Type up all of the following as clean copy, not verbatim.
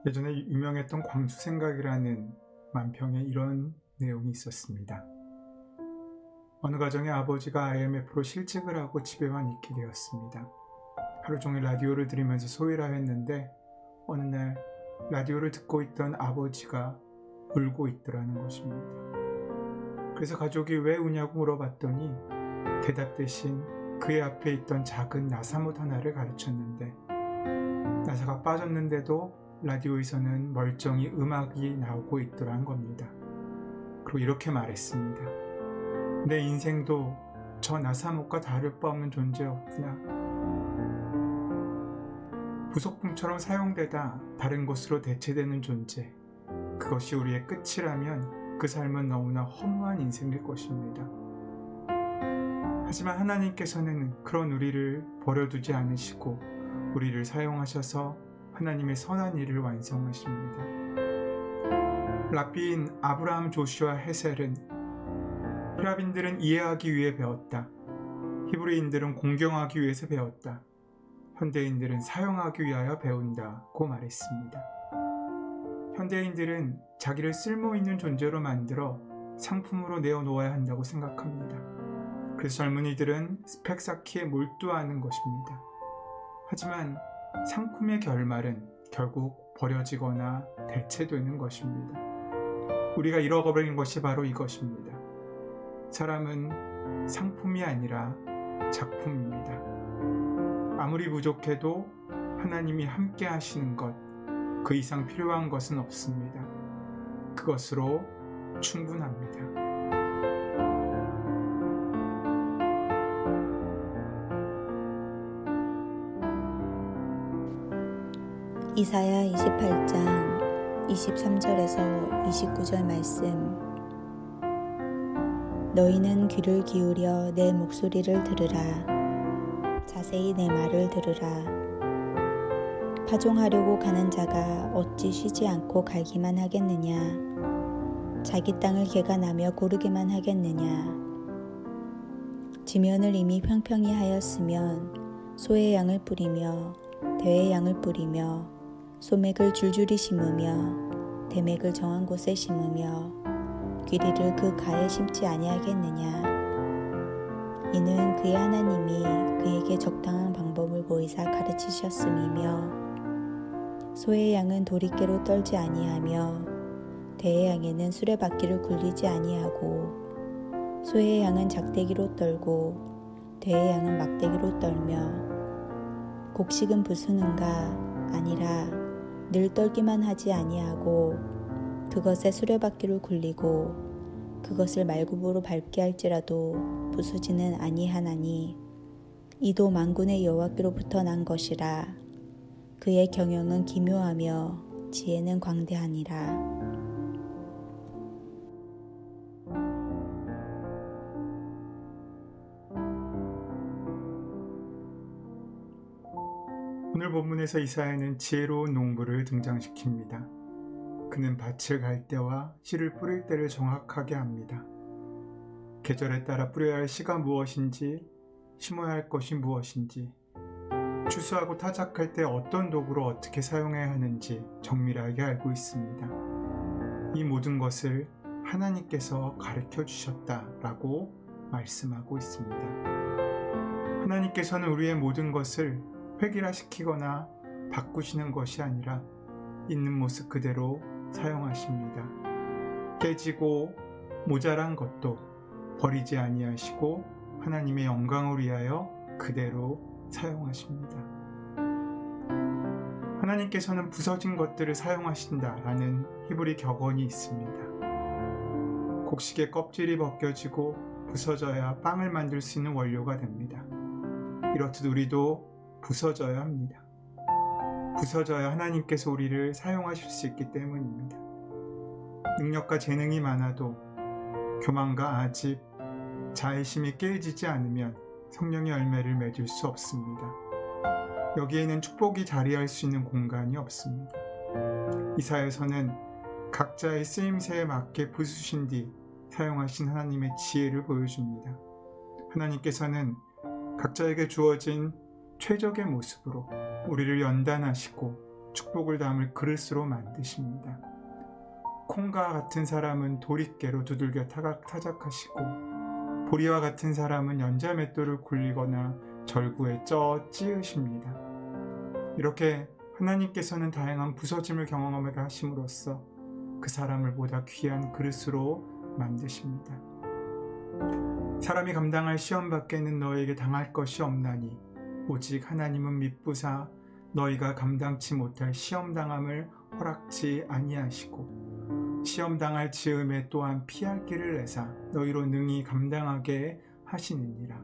예전에 유명했던 광주생각이라는 만평에 이런 내용이 있었습니다. 어느 가정의 아버지가 IMF로 실직을 하고 집에만 있게 되었습니다. 하루 종일 라디오를 들으면서 소일을 했는데 어느 날 라디오를 듣고 있던 아버지가 울고 있더라는 것입니다. 그래서 가족이 왜 우냐고 물어봤더니 대답 대신 그의 앞에 있던 작은 나사못 하나를 가르쳤는데 나사가 빠졌는데도 라디오에서는 멀쩡히 음악이 나오고 있더란 겁니다. 그리고 이렇게 말했습니다. 내 인생도 저 나사못과 다를 바 없는 존재였구나. 부속품처럼 사용되다 다른 것으로 대체되는 존재, 그것이 우리의 끝이라면 그 삶은 너무나 허무한 인생일 것입니다. 하지만 하나님께서는 그런 우리를 버려두지 않으시고 우리를 사용하셔서 하나님의 선한 일을 완성하십니다. 랍비인 아브라함 조슈아 헤셀은 히랍인들은 이해하기 위해 배웠다. 히브리인들은 공경하기 위해서 배웠다. 현대인들은 사용하기 위하여 배운다고 말했습니다. 현대인들은 자기를 쓸모있는 존재로 만들어 상품으로 내어놓아야 한다고 생각합니다. 그래서 젊은이들은 스펙 쌓기에 몰두하는 것입니다. 하지만 상품의 결말은 결국 버려지거나 대체되는 것입니다. 우리가 잃어버린 것이 바로 이것입니다. 사람은 상품이 아니라 작품입니다. 아무리 부족해도 하나님이 함께 하시는 것, 그 이상 필요한 것은 없습니다. 그것으로 충분합니다. 이사야 28장 23절에서 29절 말씀. 너희는 귀를 기울여 내 목소리를 들으라. 자세히 내 말을 들으라. 파종하려고 가는 자가 어찌 쉬지 않고 갈기만 하겠느냐. 자기 땅을 개간하며 고르기만 하겠느냐. 지면을 이미 평평히 하였으면 소의 양을 뿌리며 대의 양을 뿌리며 소맥을 줄줄이 심으며 대맥을 정한 곳에 심으며 귀리를 그 가에 심지 아니하겠느냐. 이는 그의 하나님이 그에게 적당한 방법을 보이사 가르치셨음이며 소의 양은 도리깨로 떨지 아니하며 대의 양에는 수레바퀴를 굴리지 아니하고 소의 양은 작대기로 떨고 대의 양은 막대기로 떨며 곡식은 부수는가 아니라 늘 떨기만 하지 아니하고 그것에 수레바퀴를 굴리고 그것을 말굽으로 밟게 할지라도 부수지는 아니하나니 이도 만군의 여호와께로부터 난 것이라. 그의 경영은 기묘하며 지혜는 광대하니라. 오늘 본문에서 이사야는 지혜로운 농부를 등장시킵니다. 그는 밭을 갈 때와 씨를 뿌릴 때를 정확하게 합니다. 계절에 따라 뿌려야 할 씨가 무엇인지, 심어야 할 것이 무엇인지, 추수하고 타작할 때 어떤 도구로 어떻게 사용해야 하는지 정밀하게 알고 있습니다. 이 모든 것을 하나님께서 가르쳐 주셨다라고 말씀하고 있습니다. 하나님께서는 우리의 모든 것을 획일화시키거나 바꾸시는 것이 아니라 있는 모습 그대로 사용하십니다. 깨지고 모자란 것도 버리지 아니하시고 하나님의 영광을 위하여 그대로 사용하십니다. 하나님께서는 부서진 것들을 사용하신다라는 히브리 격언이 있습니다. 곡식의 껍질이 벗겨지고 부서져야 빵을 만들 수 있는 원료가 됩니다. 이렇듯 우리도 부서져야 합니다. 부서져야 하나님께서 우리를 사용하실 수 있기 때문입니다. 능력과 재능이 많아도 교만과 아집, 자애심이 깨지지 않으면 성령의 열매를 맺을 수 없습니다. 여기에는 축복이 자리할 수 있는 공간이 없습니다. 이사야서는 각자의 쓰임새에 맞게 부수신 뒤 사용하신 하나님의 지혜를 보여줍니다. 하나님께서는 각자에게 주어진 최적의 모습으로 우리를 연단하시고 축복을 담을 그릇으로 만드십니다. 콩과 같은 사람은 도릿개로 두들겨 타작하시고 보리와 같은 사람은 연자맷돌을 굴리거나 절구에 찌으십니다. 이렇게 하나님께서는 다양한 부서짐을 경험하게 하심으로써 그 사람을 보다 귀한 그릇으로 만드십니다. 사람이 감당할 시험 밖에는 너에게 당할 것이 없나니 오직 하나님은 미쁘사 너희가 감당치 못할 시험당함을 허락지 아니하시고 시험당할 즈음에 또한 피할 길을 내사 너희로 능히 감당하게 하시느니라.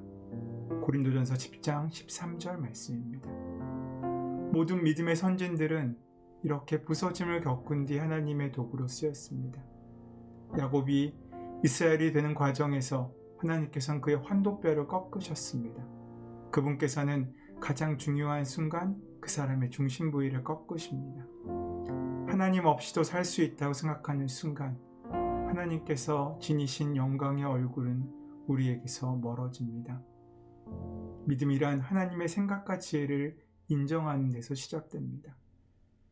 고린도전서 10장 13절 말씀입니다. 모든 믿음의 선진들은 이렇게 부서짐을 겪은 뒤 하나님의 도구로 쓰였습니다. 야곱이 이스라엘이 되는 과정에서 하나님께서는 그의 환도뼈를 꺾으셨습니다. 그분께서는 가장 중요한 순간 그 사람의 중심 부위를 꺾으십니다. 하나님 없이도 살 수 있다고 생각하는 순간 하나님께서 지니신 영광의 얼굴은 우리에게서 멀어집니다. 믿음이란 하나님의 생각과 지혜를 인정하는 데서 시작됩니다.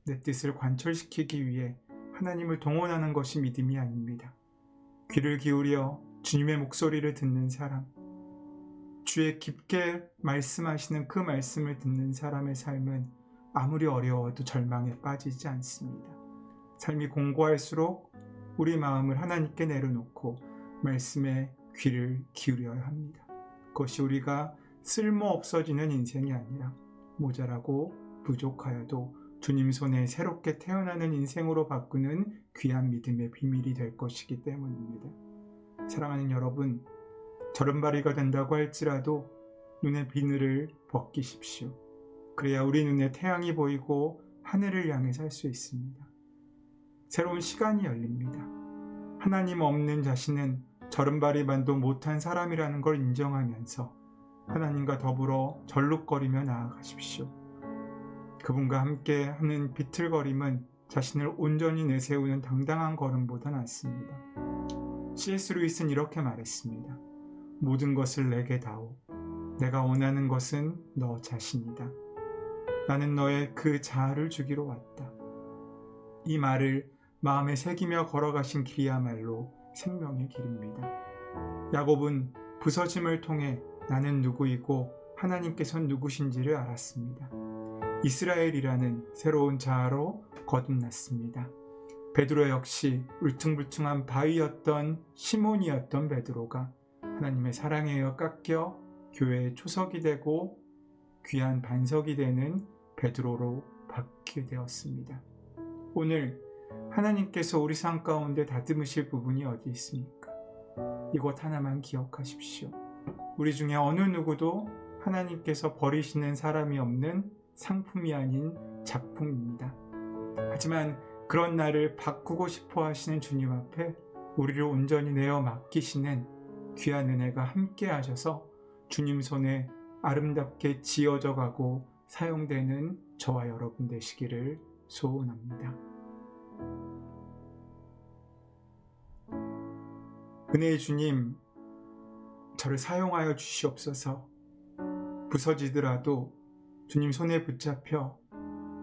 내 뜻을 관철시키기 위해 하나님을 동원하는 것이 믿음이 아닙니다. 귀를 기울여 주님의 목소리를 듣는 사람, 주의 깊게 말씀하시는 그 말씀을 듣는 사람의 삶은 아무리 어려워도 절망에 빠지지 않습니다. 삶이 공고할수록 우리 마음을 하나님께 내려놓고 말씀에 귀를 기울여야 합니다. 그것이 우리가 쓸모없어지는 인생이 아니라 모자라고 부족하여도 주님 손에 새롭게 태어나는 인생으로 바꾸는 귀한 믿음의 비밀이 될 것이기 때문입니다. 사랑하는 여러분, 절름발이가 된다고 할지라도 눈의 비늘을 벗기십시오. 그래야 우리 눈에 태양이 보이고 하늘을 향해 살 수 있습니다. 새로운 시간이 열립니다. 하나님 없는 자신은 절름발이만도 못한 사람이라는 걸 인정하면서 하나님과 더불어 절룩거리며 나아가십시오. 그분과 함께 하는 비틀거림은 자신을 온전히 내세우는 당당한 걸음보다 낫습니다. C.S. 루이스는 이렇게 말했습니다. 모든 것을 내게 다오. 내가 원하는 것은 너 자신이다. 나는 너의 그 자아를 주기로 왔다. 이 말을 마음에 새기며 걸어가신 길이야말로 생명의 길입니다. 야곱은 부서짐을 통해 나는 누구이고 하나님께서는 누구신지를 알았습니다. 이스라엘이라는 새로운 자아로 거듭났습니다. 베드로 역시 울퉁불퉁한 바위였던 시몬이었던 베드로가 하나님의 사랑에 의해 깎여 교회의 초석이 되고 귀한 반석이 되는 베드로로 바뀌게 되었습니다. 오늘 하나님께서 우리 삶 가운데 다듬으실 부분이 어디 있습니까? 이것 하나만 기억하십시오. 우리 중에 어느 누구도 하나님께서 버리시는 사람이 없는 상품이 아닌 작품입니다. 하지만 그런 나를 바꾸고 싶어 하시는 주님 앞에 우리를 온전히 내어 맡기시는 귀한 은혜가 함께 하셔서 주님 손에 아름답게 지어져 가고 사용되는 저와 여러분 되시기를 소원합니다. 은혜의 주님, 저를 사용하여 주시옵소서. 부서지더라도 주님 손에 붙잡혀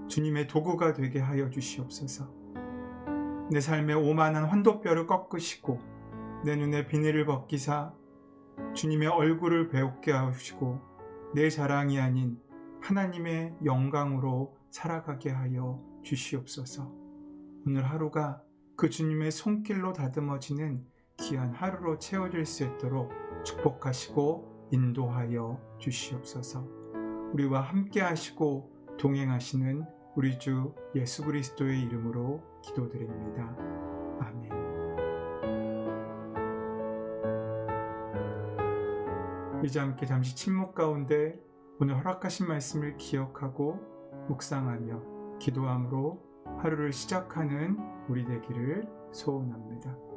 주님의 도구가 되게 하여 주시옵소서. 내 삶의 오만한 환도뼈를 꺾으시고 내 눈에 비늘을 벗기사 주님의 얼굴을 배우게 하시고 내 자랑이 아닌 하나님의 영광으로 살아가게 하여 주시옵소서. 오늘 하루가 그 주님의 손길로 다듬어지는 귀한 하루로 채워질 수 있도록 축복하시고 인도하여 주시옵소서. 우리와 함께 하시고 동행하시는 우리 주 예수 그리스도의 이름으로 기도드립니다. 아멘. 이제 함께 잠시 침묵 가운데 오늘 허락하신 말씀을 기억하고 묵상하며 기도함으로 하루를 시작하는 우리 되기를 소원합니다.